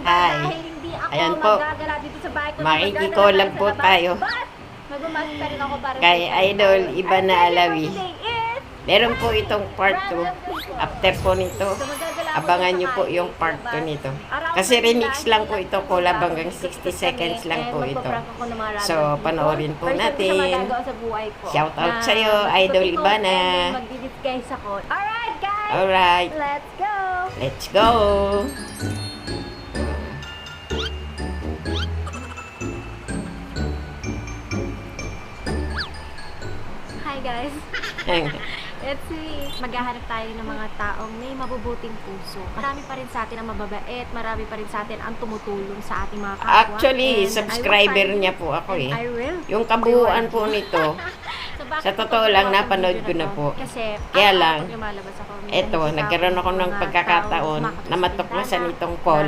Hi. Dahil hindi ako Ayan po. magagala dito sa bahay ko. Makiki-collab po tayo. Mag-umas pa rin ako para Kay sa Idol Iba na Alawi. today is Meron po itong part 2. After po nito, abangan nyo po yung part 2 nito. Kasi remix lang po ito, collab hanggang 60 seconds lang po ito. So, panoorin po natin. Shout out sa'yo, Idol Iba na. Mag-disguise ako. Alright guys! Alright, Let's go! let's go! Hi guys! Let's see. Maghahanap tayo ng mga taong may mabubuting puso. Marami pa rin sa atin ang mababait, marami pa rin sa atin ang tumutulong sa ating mga kapwa. Actually, And subscriber I will niya po ako eh. I will. Yung kabuuan po nito, So, bakit sa totoo lang, ito napanood ko video na to? po. Kasi, Kaya lang, lumalabas ako, eto, minsan nagkaroon ako ng mga pagkakataon tao na matuklasan makakasabing itong call.